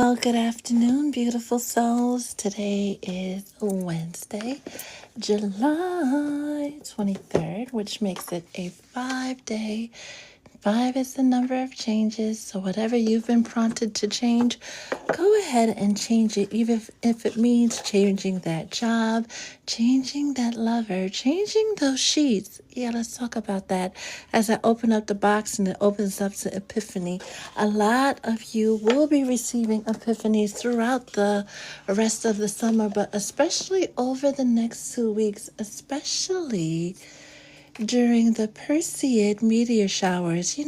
Well, good afternoon, beautiful souls. Today is Wednesday, July 23rd, which makes it a 5-day. Five is the number of changes, so whatever you've been prompted to change, go ahead and change it, even if it means changing that job, changing that lover, changing those sheets. Yeah, let's talk about that. As I open up the box and it opens up to Epiphany, a lot of you will be receiving epiphanies throughout the rest of the summer, but especially over the next 2 weeks, especially during the Perseid meteor showers.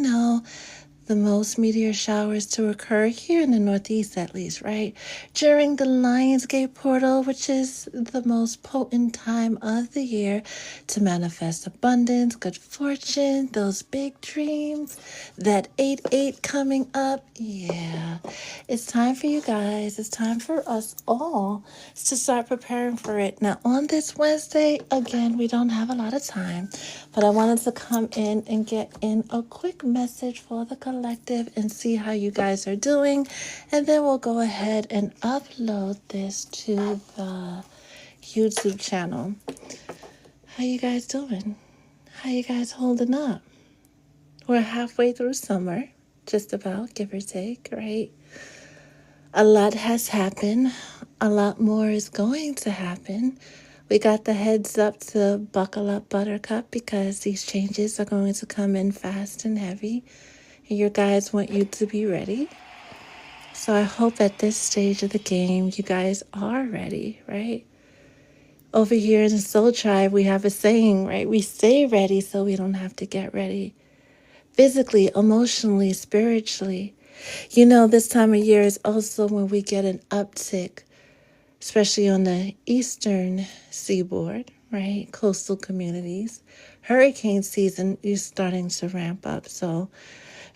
The most meteor showers to occur here in the Northeast, at least, right? During the Lionsgate portal, which is the most potent time of the year to manifest abundance, good fortune, those big dreams, that 8-8 coming up. Yeah, it's time for you guys. It's time for us all to start preparing for it. Now, on this Wednesday, again, we don't have a lot of time, but I wanted to come in and get in a quick message for the collective and see how you guys are doing. And then we'll go ahead and upload this to the YouTube channel. How you guys doing? How you guys holding up? We're halfway through summer, just about, give or take, right? A lot has happened. A lot more is going to happen. We got the heads up to buckle up, Buttercup, because these changes are going to come in fast and heavy. And your guys want you to be ready. So I hope at this stage of the game, you guys are ready, right? Over here in the Soul Tribe, we have a saying, right? We stay ready so we don't have to get ready. Physically, emotionally, spiritually. This time of year is also when we get an uptick, especially on the eastern seaboard, right? Coastal communities. Hurricane season is starting to ramp up. So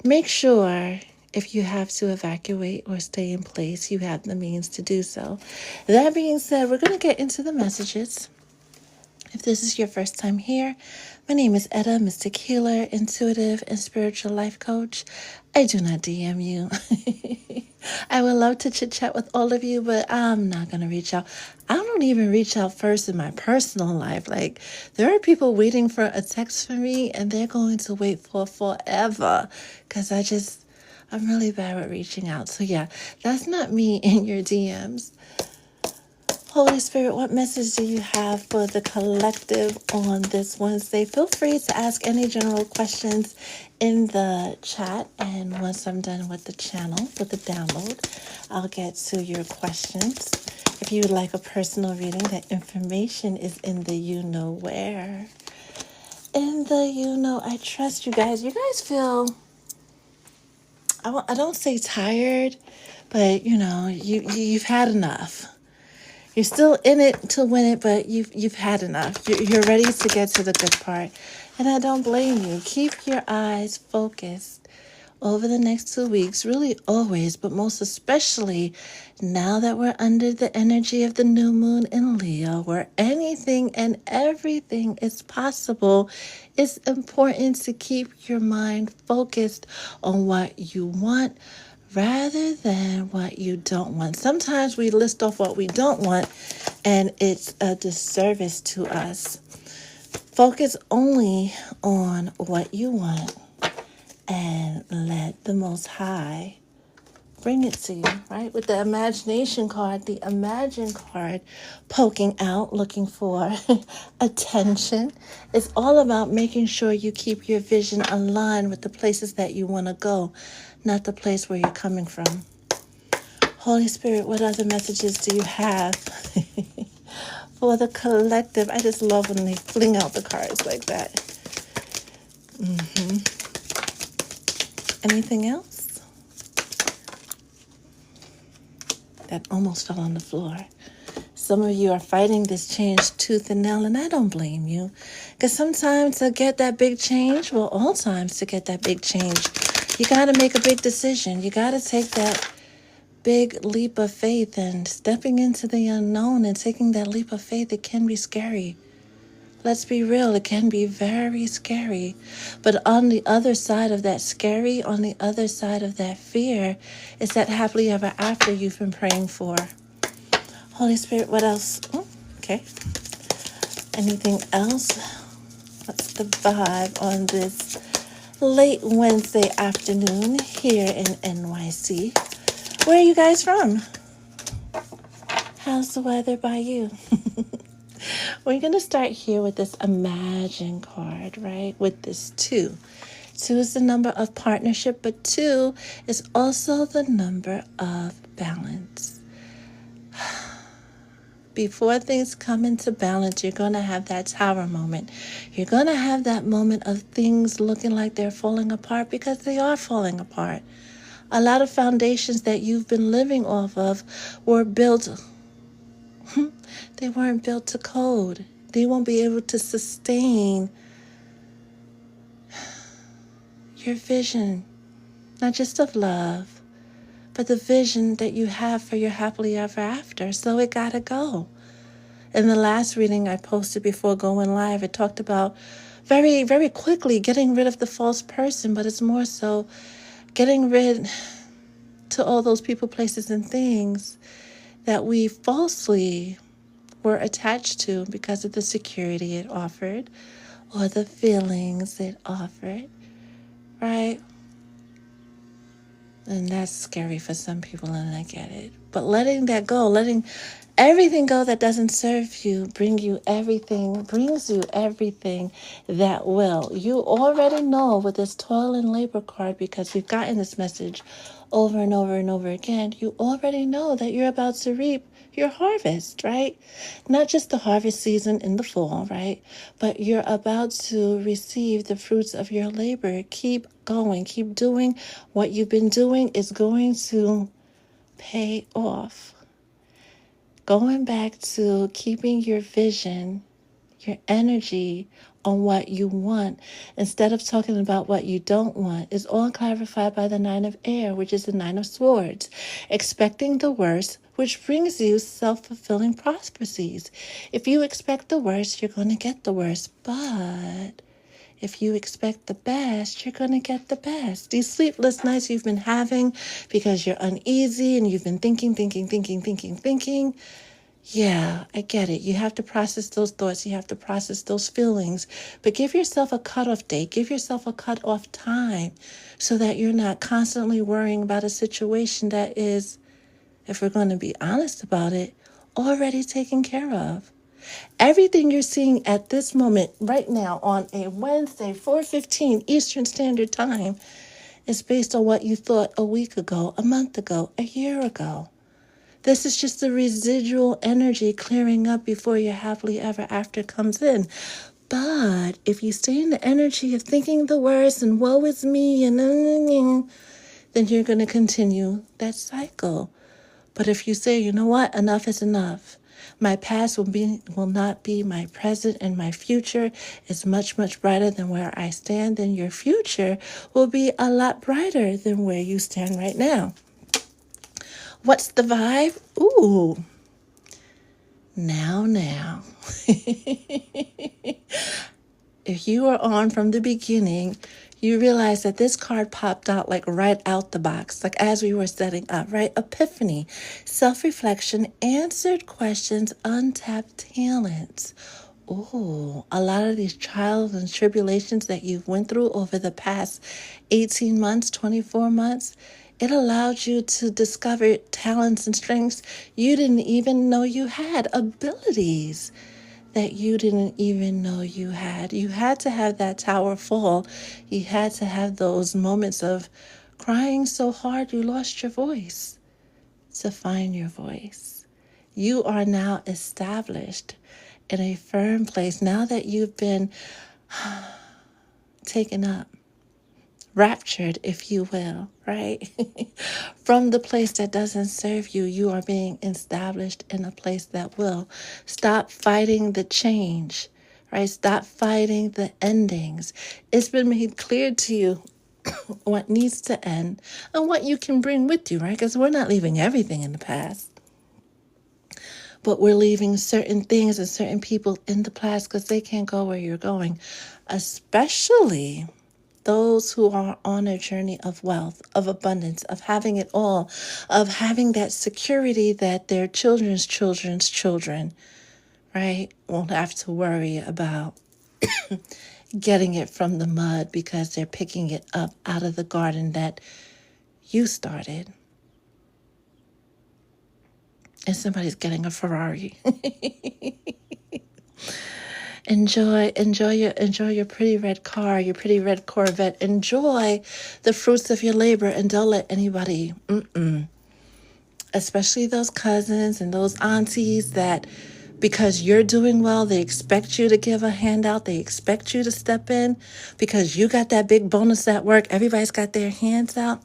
make sure if you have to evacuate or stay in place, you have the means to do so. That being said, we're going to get into the messages. If this is your first time here, my name is Etta, Mystic Healer, Intuitive, and Spiritual Life Coach. I do not DM you. I would love to chit chat with all of you, but I'm not going to reach out. I don't even reach out first in my personal life. Like, there are people waiting for a text from me, and they're going to wait for forever because I'm really bad at reaching out. So yeah, that's not me in your DMs. Holy Spirit, what message do you have for the collective on this Wednesday? Feel free to ask any general questions in the chat. And once I'm done with the channel, with the download, I'll get to your questions. If you would like a personal reading, that information is in the you know where. In the you know, I trust you guys. You guys feel, I don't say tired, but you've had enough. You're still in it to win it, but you've had enough. You're ready to get to the good part. And I don't blame you. Keep your eyes focused over the next 2 weeks, really always, but most especially now that we're under the energy of the new moon in Leo, where anything and everything is possible. It's important to keep your mind focused on what you want rather than what you don't want. Sometimes we list off what we don't want, and it's a disservice to us. Focus only on what you want and let the Most High bring it to you, right? With the imagination card, the imagine card poking out, looking for attention. It's all about making sure you keep your vision aligned with the places that you want to go, not the place where you're coming from. Holy Spirit, what other messages do you have for the collective? I just love when they fling out the cards like that. Anything else? That almost fell on the floor. Some of you are fighting this change tooth and nail, and I don't blame you. Because sometimes to get that big change, well, all times to get that big change, you got to make a big decision. You got to take that big leap of faith, and stepping into the unknown and taking that leap of faith, it can be scary. Let's be real, it can be very scary. But on the other side of that scary, on the other side of that fear, is that happily ever after you've been praying for. Holy Spirit, what else? Oh, okay. Anything else? What's the vibe on this late Wednesday afternoon here in NYC? Where are you guys from? How's the weather by you? We're going to start here with this Imagine card, right? With this 2. 2 is the number of partnership, but 2 is also the number of balance. Before things come into balance, you're going to have that tower moment. You're going to have that moment of things looking like they're falling apart because they are falling apart. A lot of foundations that you've been living off of were built, they weren't built to code. They won't be able to sustain your vision, not just of love, but the vision that you have for your happily ever after. So it gotta go. In the last reading I posted before going live, it talked about very, very quickly getting rid of the false person, but it's more so getting rid to all those people, places, and things that we falsely were attached to because of the security it offered or the feelings it offered, right? And that's scary for some people, and I get it. But letting that go, letting everything go that doesn't serve you, brings you everything that will. You already know with this toil and labor card, because we've gotten this message over and over and over again, you already know that you're about to reap your harvest, right? Not just the harvest season in the fall, right? But you're about to receive the fruits of your labor. Keep going, keep doing what you've been doing is going to pay off. Going back to keeping your vision, your energy on what you want, instead of talking about what you don't want, is all clarified by the 9 of air, which is the 9 of swords. Expecting the worst, which brings you self-fulfilling prophecies. If you expect the worst, you're going to get the worst. But if you expect the best, you're going to get the best. These sleepless nights you've been having because you're uneasy and you've been thinking. Yeah, I get it. You have to process those thoughts. You have to process those feelings. But give yourself a cutoff date. Give yourself a cutoff time so that you're not constantly worrying about a situation that is, if we're going to be honest about it, already taken care of. Everything you're seeing at this moment, right now, on a Wednesday, 4:15 Eastern Standard Time, is based on what you thought a week ago, a month ago, a year ago. This is just the residual energy clearing up before your happily ever after comes in. But if you stay in the energy of thinking the worst and woe is me and then you're going to continue that cycle. But if you say, you know what, enough is enough. My past will not be my present, and my future is much, much brighter than where I stand, then your future will be a lot brighter than where you stand right now. What's the vibe? Ooh. Now. If you were on from the beginning, you realize that this card popped out like right out the box, like as we were setting up, right? Epiphany, self-reflection, answered questions, untapped talents. Ooh, a lot of these trials and tribulations that you've went through over the past 18 months, 24 months, it allowed you to discover talents and strengths you didn't even know you had, abilities that you didn't even know you had. You had to have that tower fall. You had to have those moments of crying so hard you lost your voice to find your voice. You are now established in a firm place. Now that you've been taken up, raptured, if you will, right? From the place that doesn't serve you, you are being established in a place that will. Stop fighting the change, right? Stop fighting the endings. It's been made clear to you what needs to end and what you can bring with you, right? Because we're not leaving everything in the past. but we're leaving certain things and certain people in the past because they can't go where you're going, especially those who are on a journey of wealth, of abundance, of having it all, of having that security that their children's children's children, right, won't have to worry about getting it from the mud because they're picking it up out of the garden that you started. And somebody's getting a Ferrari. Enjoy your pretty red car, your pretty red Corvette. Enjoy the fruits of your labor, and don't let anybody, especially those cousins and those aunties, that because you're doing well, they expect you to give a handout. They expect you to step in because you got that big bonus at work. Everybody's got their hands out.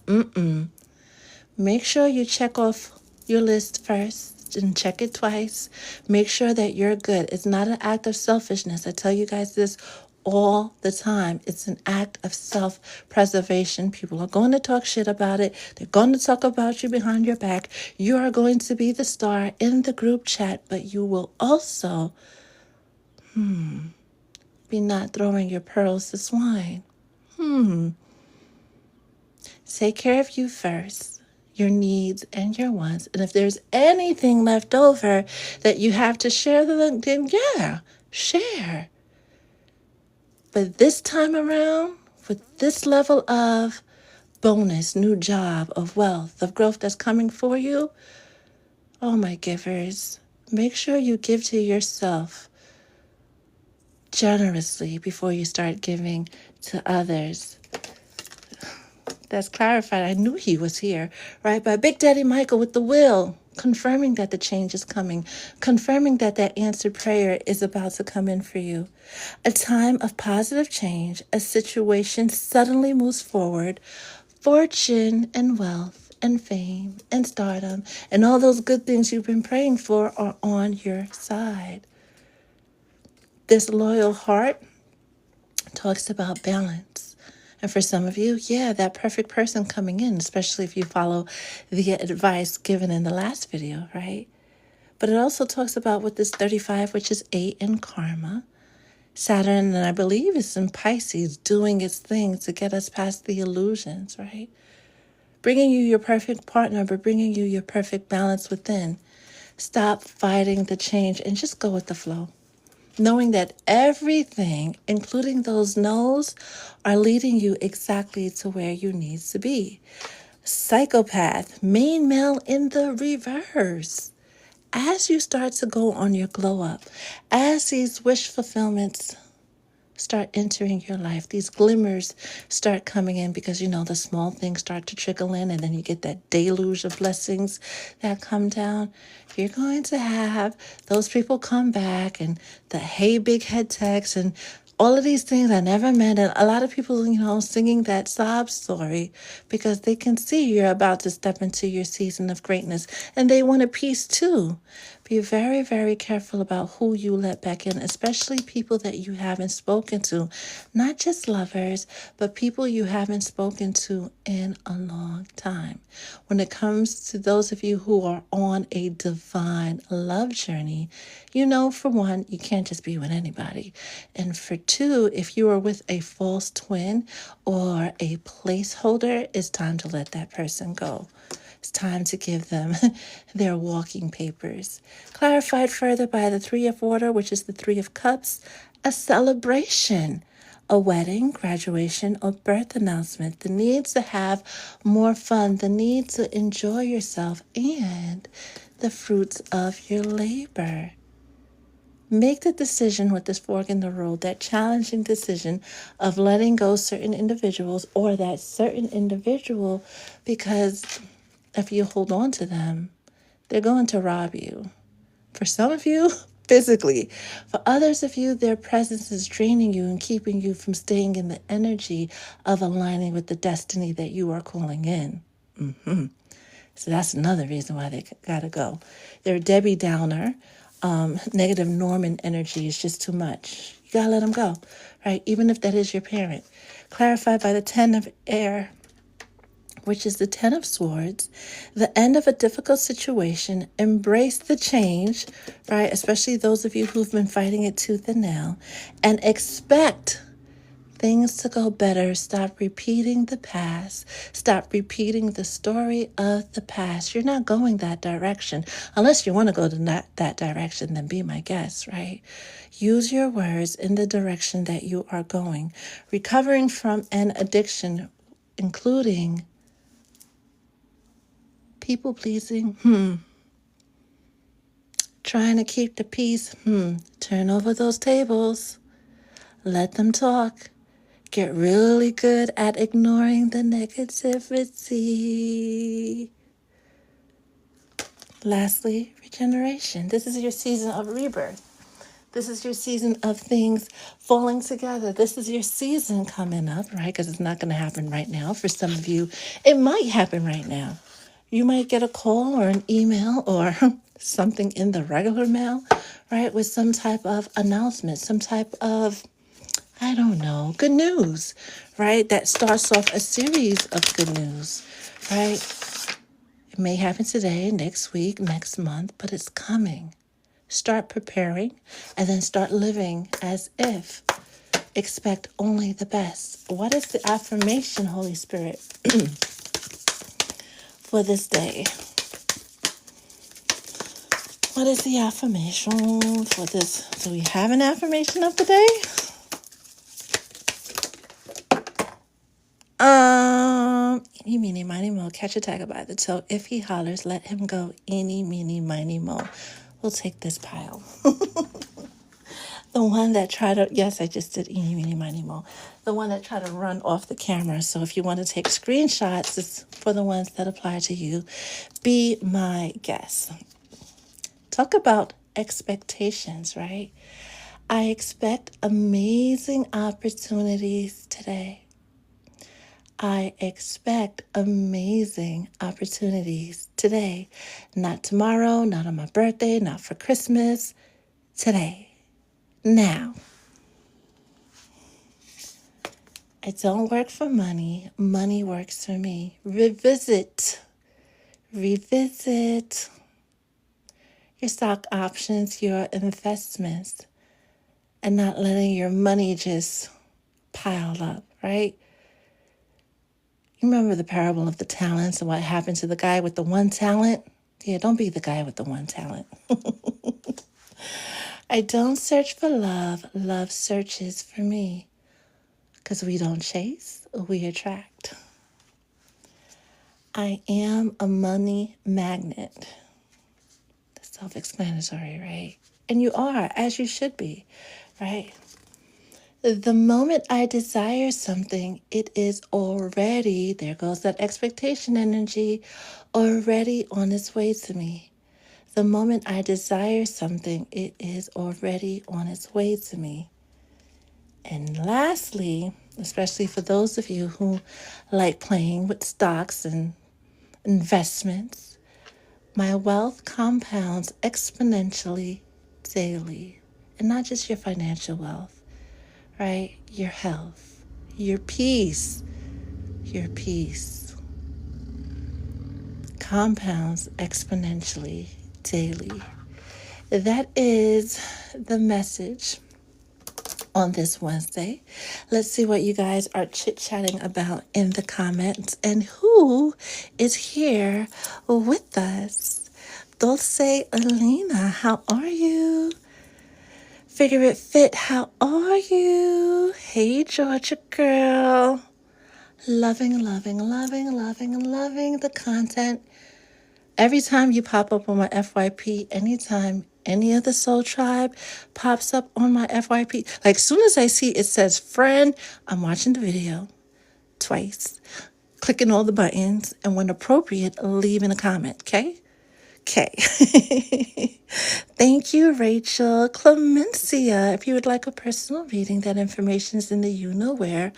Make sure you check off your list first and check it twice. Make sure that you're good. It's not an act of selfishness. I tell you guys this all the time. It's an act of self-preservation. People are going to talk shit about it. They're going to talk about you behind your back. You are going to be the star in the group chat, but you will also be not throwing your pearls to swine. Take care of you first, your needs and your wants. And if there's anything left over that you have to share, then yeah, share. But this time around, with this level of bonus, new job, of wealth, of growth that's coming for you, oh my givers, make sure you give to yourself generously before you start giving to others. That's clarified. I knew he was here, right? By Big Daddy Michael with the will, confirming that the change is coming, confirming that that answered prayer is about to come in for you. A time of positive change, a situation suddenly moves forward, fortune and wealth and fame and stardom and all those good things you've been praying for are on your side. This loyal heart talks about balance. And for some of you, yeah, that perfect person coming in, especially if you follow the advice given in the last video, right? But it also talks about with this 35, which is 8 in karma. Saturn, and I believe it's in Pisces, doing its thing to get us past the illusions, right? Bringing you your perfect partner, but bringing you your perfect balance within. Stop fighting the change and just go with the flow. Knowing that everything, including those no's, are leading you exactly to where you need to be. Psychopath, main male in the reverse. As you start to go on your glow up, as these wish fulfillments start entering your life, these glimmers start coming in because, you know, the small things start to trickle in and then you get that deluge of blessings that come down. You're going to have those people come back and the hey big head text and all of these things I never meant. And a lot of people, you know, singing that sob story because they can see you're about to step into your season of greatness and they want a piece too. Be very, very careful about who you let back in, especially people that you haven't spoken to. Not just lovers, but people you haven't spoken to in a long time. When it comes to those of you who are on a divine love journey, you know, for one, you can't just be with anybody. And for two, if you are with a false twin or a placeholder, it's time to let that person go. It's time to give them their walking papers. Clarified further by the 3 of water, which is the 3 of cups, a celebration, a wedding, graduation, or birth announcement, the need to have more fun, the need to enjoy yourself, and the fruits of your labor. Make the decision with this fork in the road, that challenging decision of letting go certain individuals or that certain individual, because if you hold on to them, they're going to rob you. For some of you, physically. For others of you, their presence is draining you and keeping you from staying in the energy of aligning with the destiny that you are calling in. So that's another reason why they gotta go. They're Debbie Downer. Negative Norman energy is just too much. You gotta let them go, right? Even if that is your parent. Clarified by the 10 of air, which is the Ten of Swords, the end of a difficult situation, embrace the change, right? Especially those of you who've been fighting it tooth and nail, and expect things to go better. Stop repeating the past. Stop repeating the story of the past. You're not going that direction. Unless you want to go to that direction, then be my guest, right? Use your words in the direction that you are going. Recovering from an addiction, including people pleasing, trying to keep the peace, turn over those tables, let them talk. Get really good at ignoring the negativity. Lastly, regeneration. This is your season of rebirth. This is your season of things falling together. This is your season coming up, right? Because it's not going to happen right now. For some of you, it might happen right now. You might get a call or an email or something in the regular mail, right? With some type of announcement, some type of, I don't know, good news, right? That starts off a series of good news, right? It may happen today, next week, next month, but it's coming. Start preparing and then start living as if. Expect only the best. What is the affirmation, Holy Spirit, for this day? What is the affirmation for this? Do we have an affirmation of the day? Eeny, meeny, miny, mo, catch a tiger by the toe. If he hollers, let him go. Eeny, meeny, miny, mo. We'll take this pile. The one that tried to, yes, I just did eeny, meeny, miny, mo. The one that tried to run off the camera. So if you want to take screenshots, it's for the ones that apply to you. Be my guest. Talk about expectations, right? I expect amazing opportunities today. I expect amazing opportunities today. Not tomorrow, not on my birthday, not for Christmas. Today. Now. I don't work for money. Money works for me. Revisit your stock options, your investments, and not letting your money just pile up, right? You remember the parable of the talents and what happened to the guy with the one talent? Yeah, don't be the guy with the one talent. I don't search for love. Love searches for me. Because we don't chase, we attract. I am a money magnet. That's self-explanatory, right? And you are, as you should be, right? The moment I desire something, it is already, there goes that expectation energy, already on its way to me. The moment I desire something, it is already on its way to me. And lastly, especially for those of you who like playing with stocks and investments, my wealth compounds exponentially daily. And not just your financial wealth, right? Your health, your peace compounds exponentially daily. That is the message on this Wednesday. Let's see what you guys are chit-chatting about in the comments and who is here with us. Dulce Alina, how are you? Figure It Fit, how are you? Hey, Georgia girl. Loving the content. Every time you pop up on my FYP, anytime any of the Soul Tribe pops up on my FYP, like as soon as I see it says friend, I'm watching the video twice, clicking all the buttons, and when appropriate, leaving a comment, okay? Okay. Thank you, Rachel. Clemencia, if you would like a personal reading, that information is in the you know where.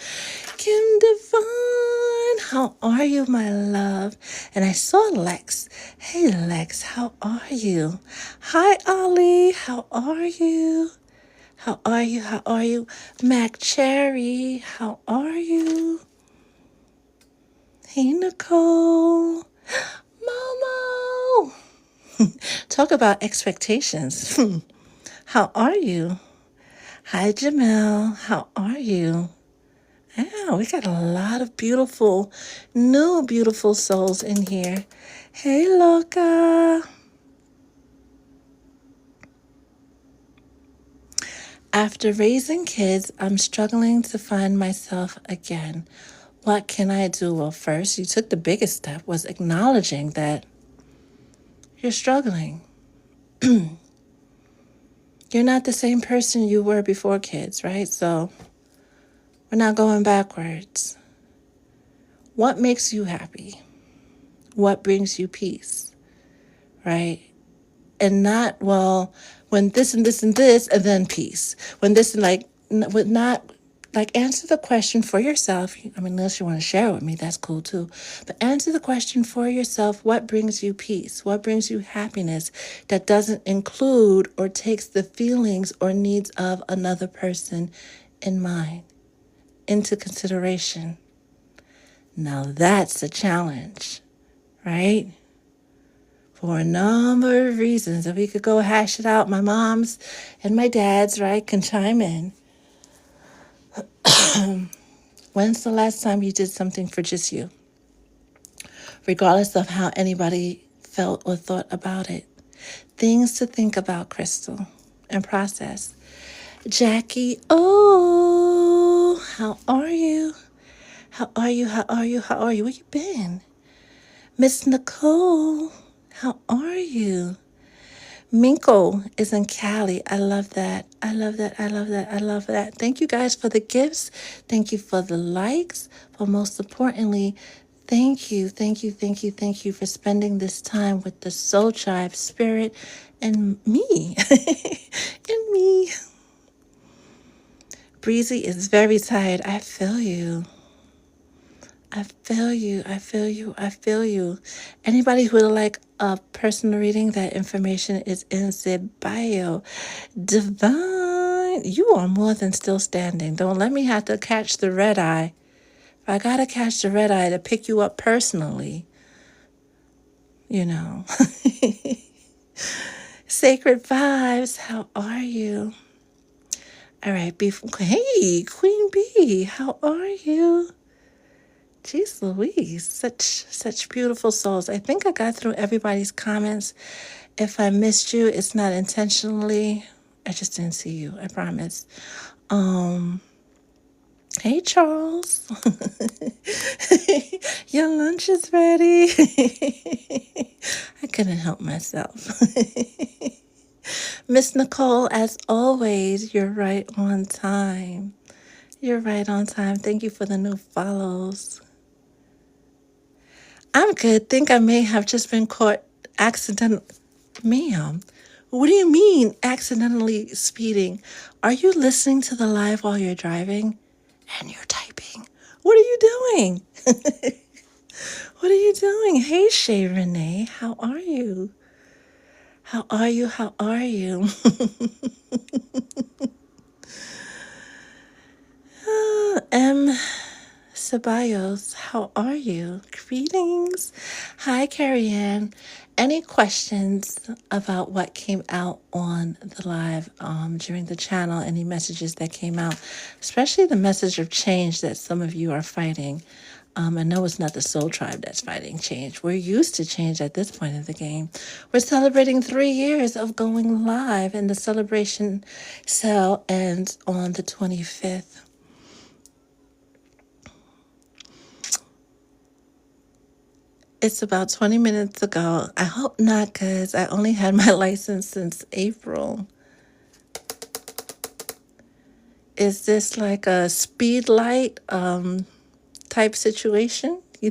Kim Devine, how are you, my love? And I saw Lex. Hey, Lex, how are you? Hi, Ollie, how are you? How are you? How are you? Mac Cherry, how are you? Hey, Nicole. Momo. Talk about expectations. How are you? Hi, Jamel. How are you? Yeah, we got a lot of beautiful, new beautiful souls in here. Hey, Loca. After raising kids, I'm struggling to find myself again. What can I do? Well, first, you took the biggest step, was acknowledging that you're struggling. You're not the same person you were before kids, right? So we're not going backwards. What makes you happy? What brings you peace, right? And not, well, when this and this and this, and then peace. When this and with not, like, answer the question for yourself. I mean, unless you want to share it with me, that's cool too. But answer the question for yourself. What brings you peace? What brings you happiness that doesn't include or takes the feelings or needs of another person in mind, into consideration? Now that's a challenge, right? For a number of reasons. If we could go hash it out, my mom's and my dad's, right, can chime in. When's the last time you did something for just you? Regardless of how anybody felt or thought about it. Things to think about, Crystal, and process. Jackie, oh, how are you? How are you? How are you? How are you? Where you been? Miss Nicole, how are you? Minko is in Cali. I love that. I love that. I love that. I love that. Thank you guys for the gifts. Thank you for the likes. But most importantly, thank you, thank you, thank you, thank you for spending this time with the Soul Tribe Spirit and me. And me. Breezy is very tired. I feel you. I feel you. I feel you. I feel you. Anybody who would like a personal reading, that information is in the bio. Divine, you are more than still standing. Don't let me have to catch the red eye. If I gotta catch the red eye to pick you up personally, you know. Sacred Vibes, how are you? All right, hey, Queen Bee, how are you? Jeez Louise, such beautiful souls. I think I got through everybody's comments. If I missed you, it's not intentionally. I just didn't see you, I promise. Hey Charles. Your lunch is ready. I couldn't help myself. Miss Nicole, as always, you're right on time. You're right on time. Thank you for the new follows. I'm good. Think I may have just been caught accidentally. Ma'am, what do you mean accidentally speeding? Are you listening to the live while you're driving? And you're typing. What are you doing? What are you doing? Hey, Shay Renee, how are you? How are you? How are you? M. Ceballos, how are you? Greetings. Hi, Carrie Ann. Any questions about what came out on the live during the channel? Any messages that came out, especially the message of change that some of you are fighting? I know it's not the Soul Tribe that's fighting change. We're used to change at this point in the game. We're celebrating 3 years of going live, and the celebration cell ends on the 25th. It's about 20 minutes ago. I hope not, because I only had my license since April. Is this like a speed light type situation? Do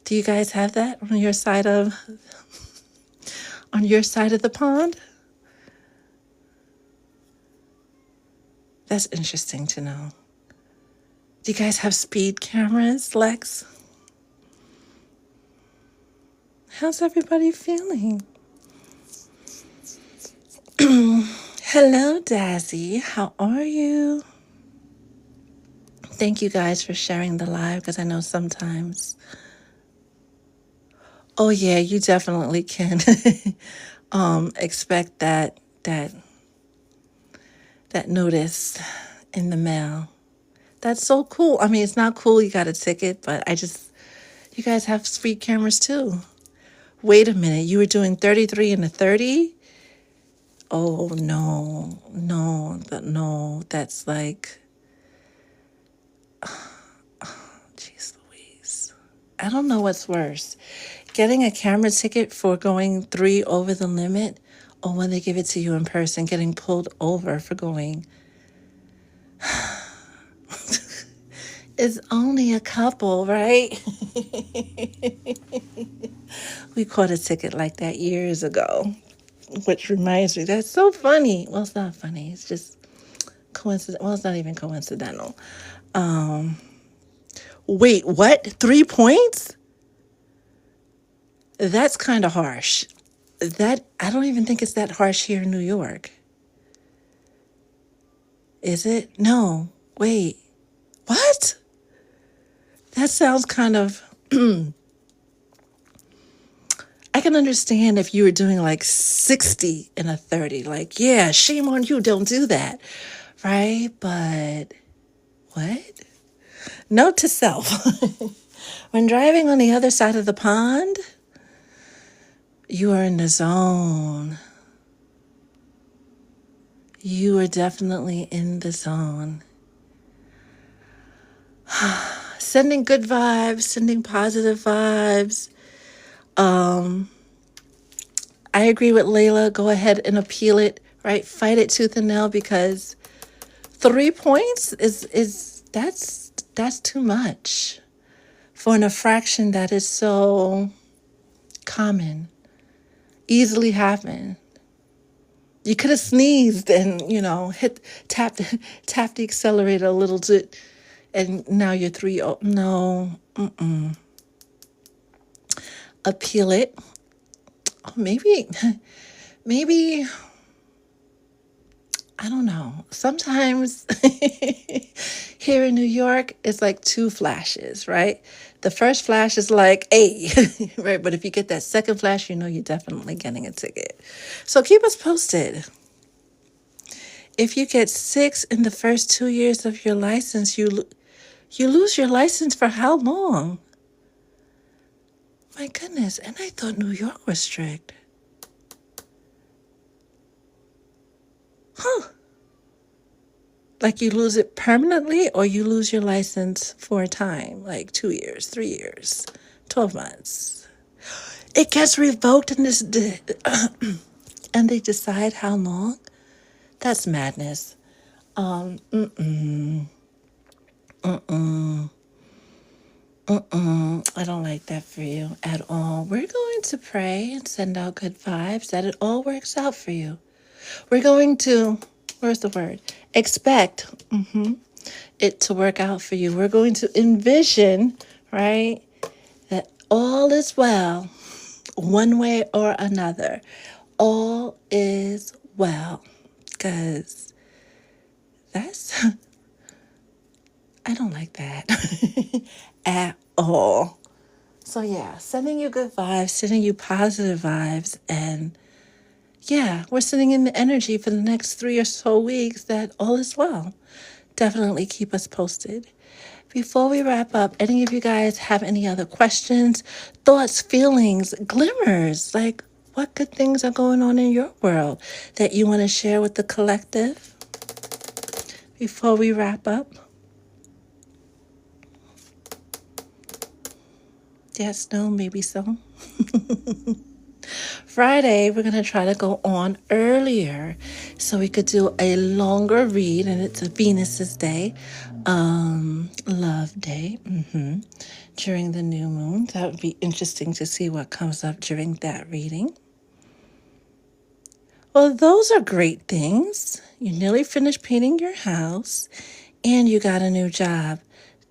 you guys have that on your side of the pond? That's interesting to know. Do you guys have speed cameras, Lex? How's everybody feeling? Hello, Dazzy. How are you? Thank you guys for sharing the live because I know sometimes. Oh yeah, you definitely can expect that notice in the mail. That's so cool. I mean, it's not cool you got a ticket, but you guys have speed cameras too. Wait a minute, you were doing 33 and a 30? Oh no, no, that's like, jeez Louise. I don't know what's worse. Getting a camera ticket for going 3 over the limit, or when they give it to you in person, getting pulled over for going. It's only a couple, right? We caught a ticket like that years ago, which reminds me, that's so funny. Well, it's not funny. It's just coincidence. Well, it's not even coincidental. Wait, what? 3 points? That's kind of harsh. I don't even think it's that harsh here in New York. Is it? No. Wait. What? That sounds kind of. I can understand if you were doing like 60 and a 30. Like, yeah, shame on you. Don't do that. Right? But what? Note to self. When driving on the other side of the pond, you are in the zone. You are definitely in the zone. Sending good vibes, sending positive vibes. I agree with Layla. Go ahead and appeal it, right? Fight it tooth and nail because 3 points is that's too much for an infraction that is so common, easily happen. You could have sneezed and, tap the accelerator a little bit, and now you're 3. Oh, no, appeal it. Oh, maybe, I don't know. Sometimes here in New York, it's like 2 flashes, right? The first flash is like, hey, right? But if you get that second flash, you know you're definitely getting a ticket. So keep us posted. If you get 6 in the first 2 years of your license, you lose your license for how long? My goodness. And I thought New York was strict. Huh. Like you lose it permanently or you lose your license for a time, like 2 years, 3 years, 12 months. It gets revoked in this, and they decide how long? That's madness. I don't like that for you at all. We're going to pray and send out good vibes that it all works out for you. We're going to, where's the word? Expect it to work out for you. We're going to envision, right, that all is well, one way or another. All is well. Because that's, I don't like that at all. So yeah, sending you good vibes, sending you positive vibes, and yeah, we're sending in the energy for the next 3 or so weeks that all is well. Definitely keep us posted. Before we wrap up, any of you guys have any other questions, thoughts, feelings, glimmers? Like, what good things are going on in your world that you want to share with the collective before we wrap up? Yes, no, maybe so. Friday, we're going to try to go on earlier so we could do a longer read, and it's a Venus's day, love day, during the new moon. That would be interesting to see what comes up during that reading. Well, those are great things. You nearly finished painting your house, and you got a new job.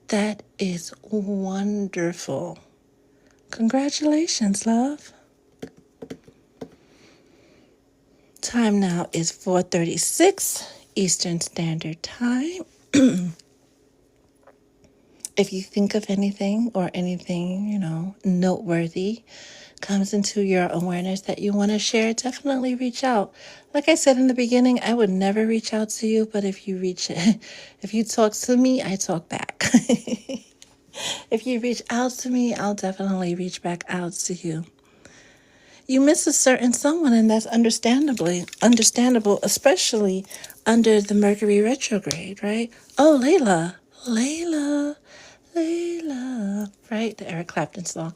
That is wonderful. Congratulations, love. Time now is 4:36 Eastern Standard Time. If you think of anything or anything, noteworthy comes into your awareness that you want to share, definitely reach out. Like I said in the beginning, I would never reach out to you, but if you if you talk to me, I talk back. If you reach out to me, I'll definitely reach back out to you. You miss a certain someone, and that's understandable, especially under the Mercury retrograde, right? Oh, Layla, right? The Eric Clapton song.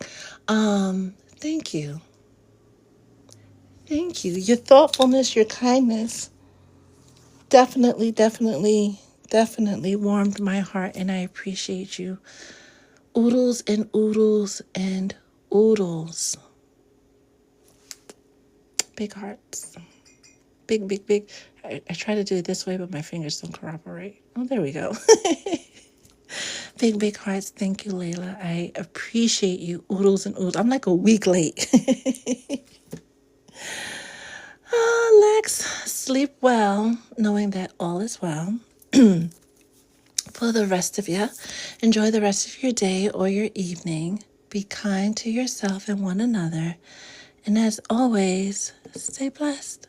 Thank you. Thank you. Your thoughtfulness, your kindness definitely warmed my heart, and I appreciate you. Oodles and oodles and oodles. Big hearts. Big. I try to do it this way, but my fingers don't cooperate. Oh, there we go. Big hearts. Thank you, Layla. I appreciate you. Oodles and oodles. I'm like a week late. Oh, Lex, sleep well, knowing that all is well. For the rest of you, enjoy the rest of your day or your evening. Be kind to yourself and one another. And as always, stay blessed.